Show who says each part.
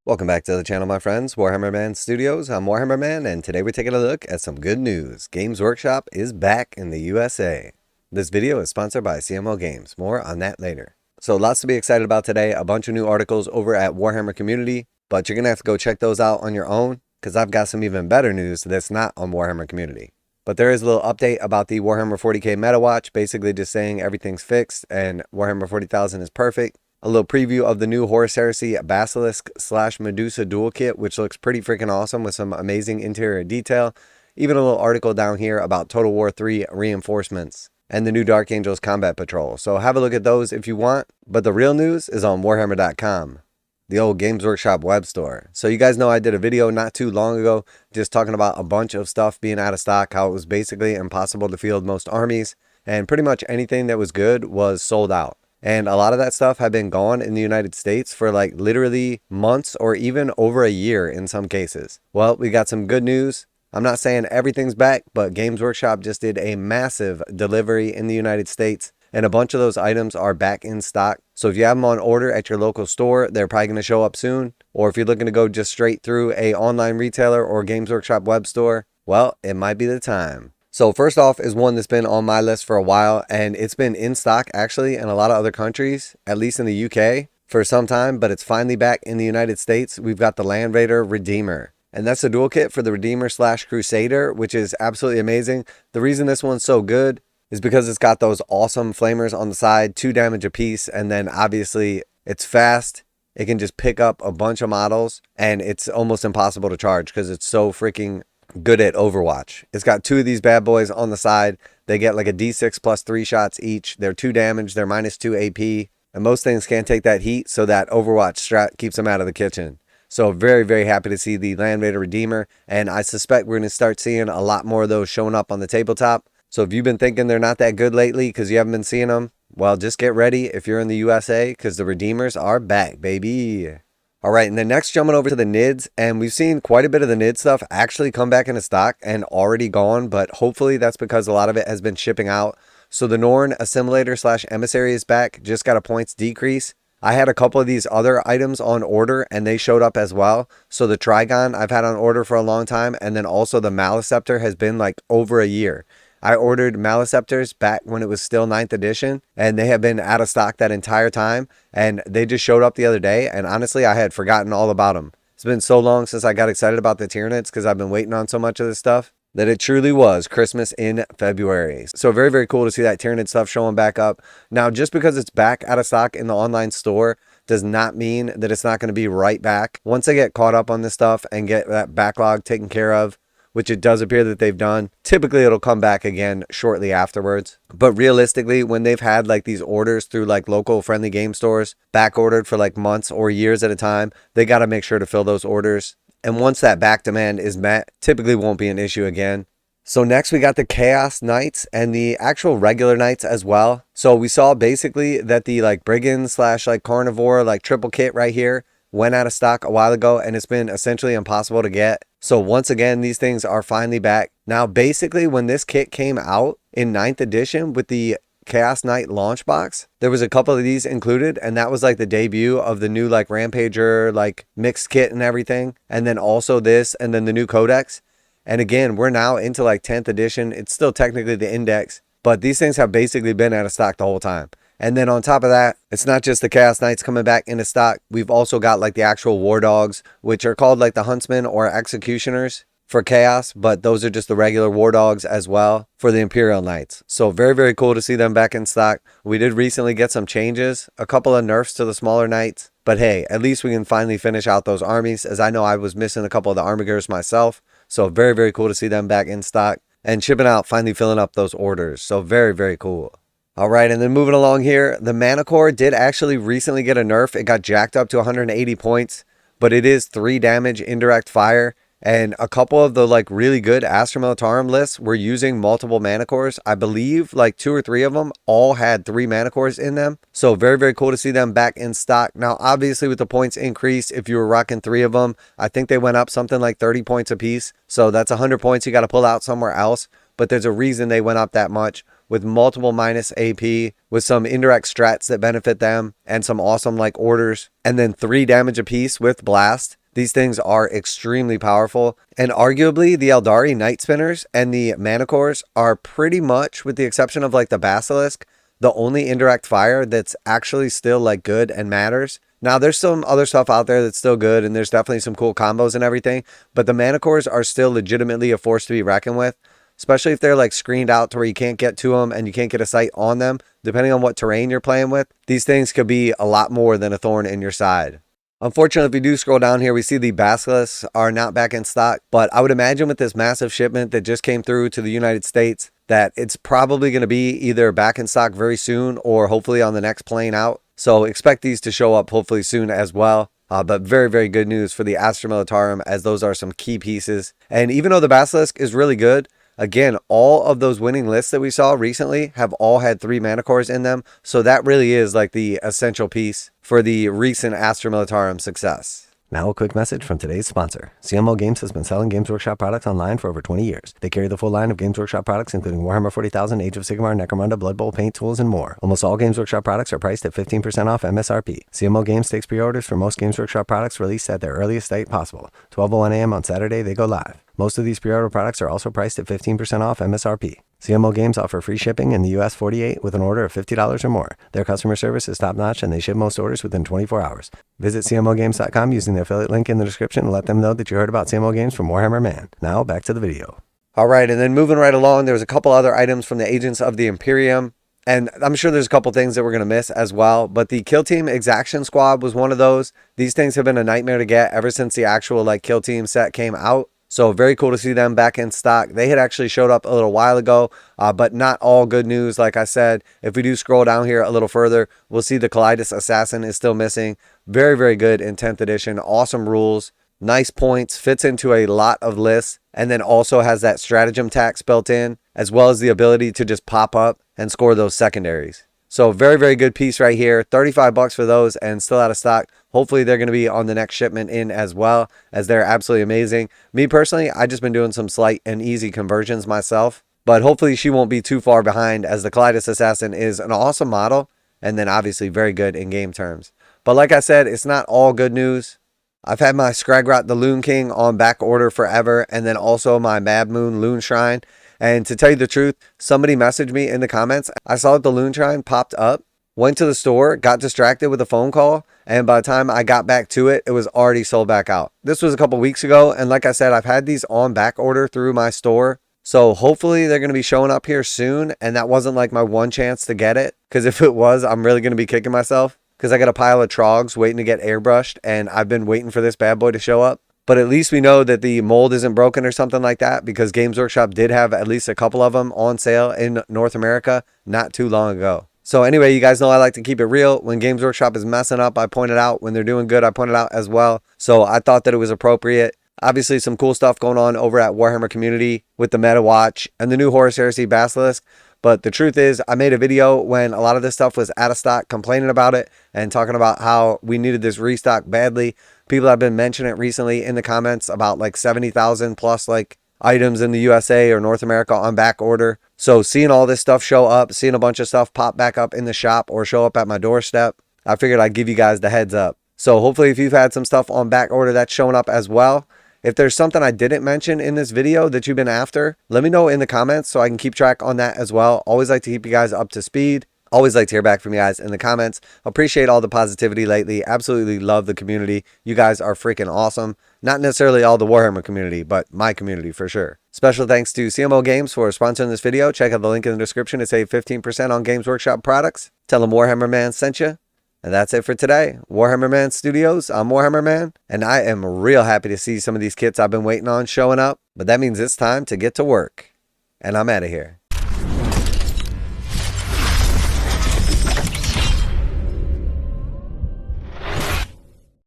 Speaker 1: Welcome back to the channel, my friends. Warhammer Man Studios. I'm Warhammer Man, and today we're taking a look at some good news. Games Workshop is back in the USA. This video is sponsored by CMO Games. More on that later. So lots to be excited about today. A bunch of new articles over at Warhammer Community, but you're going to have to go check those out on your own because I've got some even better news that's not on Warhammer Community. But there is a little update about the Warhammer 40k Meta Watch, basically just saying everything's fixed and Warhammer 40,000 is perfect. A little preview of the new Horus Heresy Basilisk / Medusa dual kit, which looks pretty freaking awesome with some amazing interior detail. Even a little article down here about Total War 3 reinforcements and the new Dark Angels Combat Patrol. So have a look at those if you want. But the real news is on Warhammer.com, the old Games Workshop web store. So you guys know I did a video not too long ago just talking about a bunch of stuff being out of stock, how it was basically impossible to field most armies, and pretty much anything that was good was sold out. And a lot of that stuff had been gone in the United States for like literally months or even over a year in some cases. Well, we got some good news. I'm not saying everything's back, but Games Workshop just did a massive delivery in the United States, and a bunch of those items are back in stock. So if you have them on order at your local store, they're probably going to show up soon. Or if you're looking to go just straight through a online retailer or Games Workshop web store, well, it might be the time. So first off is one that's been on my list for a while, and it's been in stock actually in a lot of other countries, at least in the UK, for some time, but it's finally back in the United States. We've got the Land Raider Redeemer, and that's a dual kit for the Redeemer / Crusader, which is absolutely amazing. The reason this one's so good is because it's got those awesome flamers on the side, 2 damage apiece, and then obviously it's fast. It can just pick up a bunch of models, and it's almost impossible to charge because it's so freaking good at Overwatch. It's got 2 of these bad boys on the side. They get like a d6 plus 3 shots each. They're 2 damage. They're -2 AP. And most things can't take that heat, so that Overwatch strat keeps them out of the kitchen. So very, very happy to see the Land Raider Redeemer. And I suspect we're going to start seeing a lot more of those showing up on the tabletop. So if you've been thinking they're not that good lately because you haven't been seeing them, well, just get ready if you're in the USA because the Redeemers are back, baby. All right, and then next jumping over to the NIDs, and we've seen quite a bit of the NID stuff actually come back into stock and already gone, but hopefully that's because a lot of it has been shipping out. So the Norn Assimilator / Emissary is back, just got a points decrease. I had a couple of these other items on order and they showed up as well. So the Trigon I've had on order for a long time, and then also the Maliceptor has been like over a year. I ordered Maliceptors back when it was still 9th edition, and they have been out of stock that entire time, and they just showed up the other day, and honestly, I had forgotten all about them. It's been so long since I got excited about the Tyranids because I've been waiting on so much of this stuff that it truly was Christmas in February. So very, very cool to see that Tyranid stuff showing back up. Now, just because it's back out of stock in the online store does not mean that it's not going to be right back. Once I get caught up on this stuff and get that backlog taken care of, which it does appear that they've done, typically it'll come back again shortly afterwards. But realistically, when they've had like these orders through like local friendly game stores, back ordered for like months or years at a time, they got to make sure to fill those orders. And once that back demand is met, typically won't be an issue again. So next we got the Chaos Knights and the actual regular Knights as well. So we saw basically that the like Brigand / like Carnivore like triple kit right here went out of stock a while ago, and it's been essentially impossible to get. So once again, these things are finally back. Now, basically, when this kit came out in 9th edition with the Chaos Knight launch box, there was a couple of these included, and that was like the debut of the new like Rampager like mixed kit and everything. And then also this, and then the new Codex. And again, we're now into like 10th edition. It's still technically the Index, but these things have basically been out of stock the whole time. And then on top of that, it's not just the Chaos Knights coming back into stock. We've also got like the actual War Dogs, which are called like the Huntsmen or Executioners for Chaos, but those are just the regular War Dogs as well for the Imperial Knights. So very, very cool to see them back in stock. We did recently get some changes, a couple of nerfs to the smaller Knights, but hey, at least we can finally finish out those armies, as I know I was missing a couple of the Armigers myself. So very, very cool to see them back in stock and shipping out, finally filling up those orders. So very, very cool. All right, and then moving along here, the Mana Core did actually recently get a nerf. It got jacked up to 180 points, but it is 3 damage indirect fire. And a couple of the like really good Astra Militarum lists were using multiple Mana Cores. I believe like 2 or 3 of them all had 3 Mana Cores in them. So very, very cool to see them back in stock. Now, obviously with the points increase, if you were rocking 3 of them, I think they went up something like 30 points a piece. So that's 100 points you got to pull out somewhere else. But there's a reason they went up that much. with multiple minus AP, with some indirect strats that benefit them, and some awesome like orders, and then 3 damage apiece with blast. These things are extremely powerful, and arguably the Eldari Night Spinners and the Mana Cores are pretty much, with the exception of like the Basilisk, the only indirect fire that's actually still like good and matters. Now there's some other stuff out there that's still good, and there's definitely some cool combos and everything, but the Mana Cores are still legitimately a force to be reckoned with, especially if they're like screened out to where you can't get to them and you can't get a sight on them. Depending on what terrain you're playing with, these things could be a lot more than a thorn in your side. Unfortunately, if we do scroll down here, we see the basilisks are not back in stock, but I would imagine with this massive shipment that just came through to the United States that it's probably going to be either back in stock very soon or hopefully on the next plane out. So expect these to show up hopefully soon as well. But very, very good news for the Astra Militarum, as those are some key pieces. And even though the basilisk is really good, again, all of those winning lists that we saw recently have all had 3 mana cores in them. So that really is like the essential piece for the recent Astra Militarum success. Now a quick message from today's sponsor. CMO Games has been selling Games Workshop products online for over 20 years. They carry the full line of Games Workshop products, including Warhammer 40,000, Age of Sigmar, Necromunda, Blood Bowl, paint tools, and more. Almost all Games Workshop products are priced at 15% off MSRP. CMO Games takes pre-orders for most Games Workshop products released at their earliest date possible. 12:01 a.m. on Saturday, they go live. Most of these pre-order products are also priced at 15% off MSRP. CMO Games offer free shipping in the US 48 with an order of $50 or more. Their customer service is top-notch, and they ship most orders within 24 hours. Visit CMOGames.com using the affiliate link in the description and let them know that you heard about CMO Games from Warhammer Man. Now, back to the video. All right, and then moving right along, there was a couple other items from the Agents of the Imperium, and I'm sure there's a couple things that we're going to miss as well, but the Kill Team Exaction Squad was one of those. These things have been a nightmare to get ever since the actual like Kill Team set came out. So very cool to see them back in stock. They had actually showed up a little while ago, but not all good news. Like I said, if we do scroll down here a little further, we'll see the Kalidas Assassin is still missing. Very, very good in 10th edition. Awesome rules, nice points, fits into a lot of lists, and then also has that stratagem tax built in, as well as the ability to just pop up and score those secondaries. So very, very good piece right here. 35 bucks for those and still out of stock. Hopefully they're going to be on the next shipment in as well, as they're absolutely amazing. Me personally, I've just been doing some slight and easy conversions myself, but hopefully she won't be too far behind, as the Kalidas Assassin is an awesome model and then obviously very good in game terms. But like I said, it's not all good news. I've had my Skragrot the Loon King on back order forever, and then also my Mad Moon Loon Shrine. And to tell you the truth, somebody messaged me in the comments. I saw that the Loon Shrine popped up, went to the store, got distracted with a phone call, and by the time I got back to it, it was already sold back out. This was a couple weeks ago, and like I said, I've had these on back order through my store. So hopefully they're going to be showing up here soon, and that wasn't like my one chance to get it, because if it was, I'm really going to be kicking myself, because I got a pile of trogs waiting to get airbrushed, and I've been waiting for this bad boy to show up. But at least we know that the mold isn't broken or something like that, because Games Workshop did have at least a couple of them on sale in North America not too long ago. So anyway, you guys know I like to keep it real. When Games Workshop is messing up, I point it out. When they're doing good, I point it out as well. So I thought that it was appropriate. Obviously, some cool stuff going on over at Warhammer Community with the Meta Watch and the new Horus Heresy Basilisk. But the truth is, I made a video when a lot of this stuff was out of stock, complaining about it and talking about how we needed this restock badly. People have been mentioning it recently in the comments about like 70,000 plus like items in the USA or North America on back order. So seeing all this stuff show up, seeing a bunch of stuff pop back up in the shop or show up at my doorstep, I figured I'd give you guys the heads up. So hopefully if you've had some stuff on back order that's showing up as well. If there's something I didn't mention in this video that you've been after, let me know in the comments so I can keep track on that as well. Always like to keep you guys up to speed. Always like to hear back from you guys in the comments. Appreciate all the positivity lately. Absolutely love the community. You guys are freaking awesome. Not necessarily all the Warhammer community, but my community for sure. Special thanks to CMO Games for sponsoring this video. Check out the link in the description to save 15% on Games Workshop products. Tell them Warhammer Man sent you. And that's it for today. Warhammer Man Studios, I'm Warhammer Man, and I am real happy to see some of these kits I've been waiting on showing up. But that means it's time to get to work. And I'm out of here.